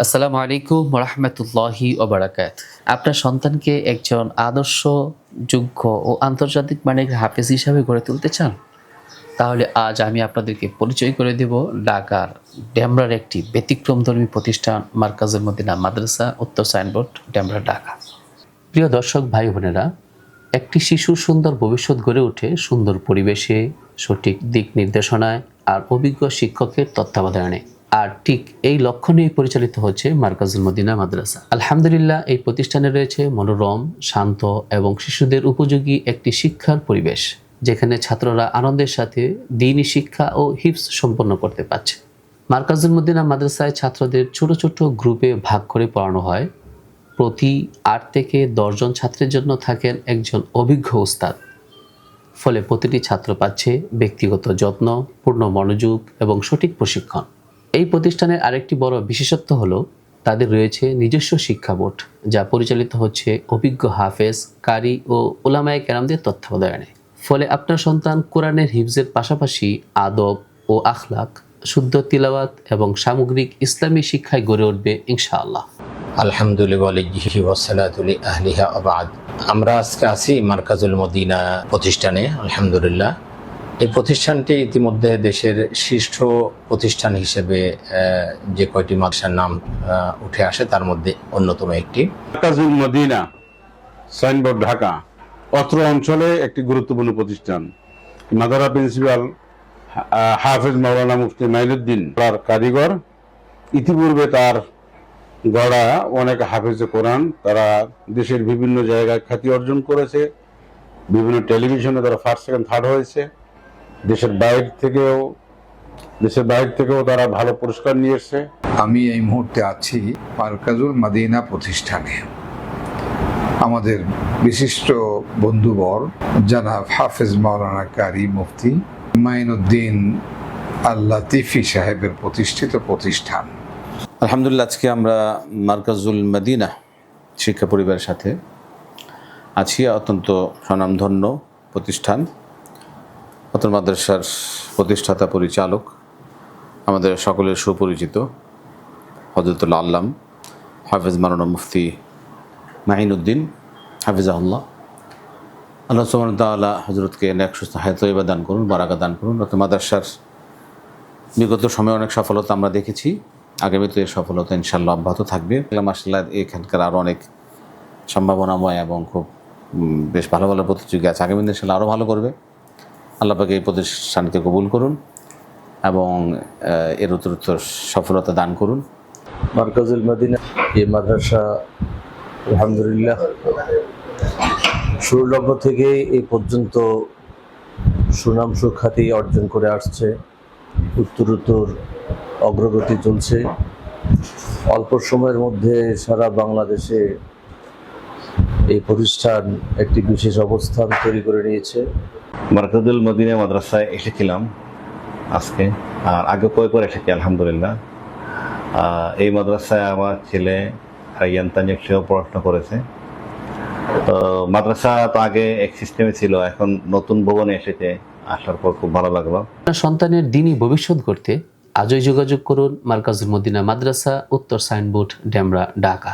আসসালামু আলাইকুম রহমতুল্লাহি ওবারাকাত। আপনার সন্তানকে একজন আদর্শ, যোগ্য ও আন্তর্জাতিক মানের হাফেজ হিসাবে গড়ে তুলতে চান? তাহলে আজ আমি আপনাদেরকে পরিচয় করে দেব ঢাকার ডেমরার একটি ব্যতিক্রমধর্মী প্রতিষ্ঠান মার্কাজুল মদিনা মাদ্রাসা, উত্তর সাইনবোর্ড, ডেমরা, ঢাকা। প্রিয় দর্শক ভাই বোনেরা, একটি শিশুর সুন্দর ভবিষ্যৎ গড়ে ওঠে সুন্দর পরিবেশে, সঠিক দিক নির্দেশনায় আর অভিজ্ঞ শিক্ষকের তত্ত্বাবধানে। আর ঠিক এই লক্ষ্য নিয়ে পরিচালিত হচ্ছে মার্কাজুল মদিনা মাদ্রাসা। আলহামদুলিল্লাহ, এই প্রতিষ্ঠানে রয়েছে মনোরম, শান্ত এবং শিশুদের উপযোগী একটি শিক্ষার পরিবেশ, যেখানে ছাত্ররা আনন্দের সাথে দ্বীনি শিক্ষা ও হিফজ সম্পন্ন করতে পারছে। মার্কাজুল মদিনা মাদ্রাসায় ছাত্রদের ছোট ছোট গ্রুপে ভাগ করে পড়ানো হয়। প্রতি ৮ থেকে ১০ জন ছাত্রের জন্য থাকেন একজন অভিজ্ঞ উস্তাদ। ফলে প্রতিটি ছাত্র পাচ্ছে ব্যক্তিগত যত্ন, পূর্ণ মনোযোগ এবং সঠিক প্রশিক্ষণ। এই প্রতিষ্ঠানের আরেকটি বড় বিশেষত্ব হলো তাদের রয়েছে নিজস্ব শিক্ষা বোর্ড, যা পরিচালিত হচ্ছে অভিজ্ঞ হাফেজ, কারি ও উলামায়ে কেরামদের তত্ত্বাবধানে। ফলে আপনার সন্তান কোরআনের হিফজের পাশাপাশি আদব ও আখলাক, শুদ্ধ তিলাওয়াত এবং সামগ্রিক ইসলামী শিক্ষায় গড়ে উঠবে ইনশাআল্লাহ। আলহামদুলিল্লাহ। আমরা আজকে আছি মার্কাজুল মদিনা প্রতিষ্ঠানে। আলহামদুলিল্লাহ, এই প্রতিষ্ঠানটি ইতিমধ্যে দেশের শীর্ষ প্রতিষ্ঠান হিসেবে যে কয়টি মাদ্রাসার নাম উঠে আসে তার মধ্যে অন্যতম একটি। মার্কাজুল মদিনা, সাইনবোর্ড, ঢাকা অত্র অঞ্চলে একটি গুরুত্বপূর্ণ প্রতিষ্ঠান। মাদ্রাসা প্রিন্সিপাল হাফেজ মাওলানা মুফতি মাইনুদ্দিন তার কারিগর। ইতিপূর্বে তার গড়া অনেক হাফেজে কোরআন তারা দেশের বিভিন্ন জায়গায় খ্যাতি অর্জন করেছে। বিভিন্ন টেলিভিশনে তারা ফার্স্ট, সেকেন্ড, থার্ড হয়েছে। দেশের বাইরে থেকেও তারা ভালো পুরস্কার নিয়ে এসছে। আমি এই মুহূর্তে আছি মার্কাজুল মদিনা প্রতিষ্ঠানে। আমাদের বিশিষ্ট বন্ধুবর জনাব হাফেজ মাওলানা কারি মুফতি মাইনুদ্দিন আল লাতিফি সাহেবের প্রতিষ্ঠিত প্রতিষ্ঠান। আলহামদুলিল্লাহ, আজকে আমরা মার্কাজুল মদিনা শিক্ষা পরিবারের সাথে আছি। অত্যন্ত স্বনামধন্য প্রতিষ্ঠান, অত্র মাদ্রাসার প্রতিষ্ঠাতা পরিচালক আমাদের সকলের সুপরিচিত হযরতুল আল্লাম হাফেজ মাওলানা মুফতি মাইনুদ্দিন হাফিজাহুল্লাহ। আল্লাহ সুবহানাহু ওয়া তাআলা হযরতকে নেক সুস্থ হায়াত তয়্যিবা দান করুন, বারাকা দান করুন। অত্র মাদ্রাসার বিগত সময়ে অনেক সফলতা আমরা দেখেছি, আগামীতে এই সফলতা ইনশাআল্লাহ অব্যাহত থাকবে। মাশাআল্লাহ, এখানকার আরও অনেক সম্ভাবনাময় এবং খুব বেশ ভালো ভালো প্রতিযোগী আছে। আগামী দিনে ইনশাআল্লাহ আরও ভালো করবে। আল্লাহ পাক এই প্রতিষ্ঠানকে কবুল করুন এবং এর উত্তরোত্তর সফলতা দান করুন। মার্কাজুল মদিনা এই মাদ্রাসা আলহামদুলিল্লাহ শুরুলগ্ন থেকে এই পর্যন্ত সুনাম সুখ্যাতি অর্জন করে আসছে। উত্তরোত্তর অগ্রগতি চলছে। অল্প সময়ের মধ্যে সারা বাংলাদেশে এই প্রতিষ্ঠান একটি বিশেষ অবস্থান তৈরি করে নিয়েছে। মার্কাজুল মদিনা মাদ্রাসায় এসেছিলাম আজকে, আর আগে কয়েকবার এসেছি আলহামদুলিল্লাহ। এই মাদ্রাসায় আমার ছেলে রাইয়ান তানজিম সেও পড়াশোনা করেছে। তো মাদ্রাসা তো আগে এক সিস্টেমে ছিল, এখন নতুন ভবনে এসেছে, আসার পর খুব ভালো লাগলো। আপনার সন্তানের দ্বীনি ভবিষ্যৎ গড়তে আজই যোগাযোগ করুন মার্কাজুল মদিনা মাদ্রাসা, উত্তর সাইনবোর্ড, ডেমরা, ঢাকা।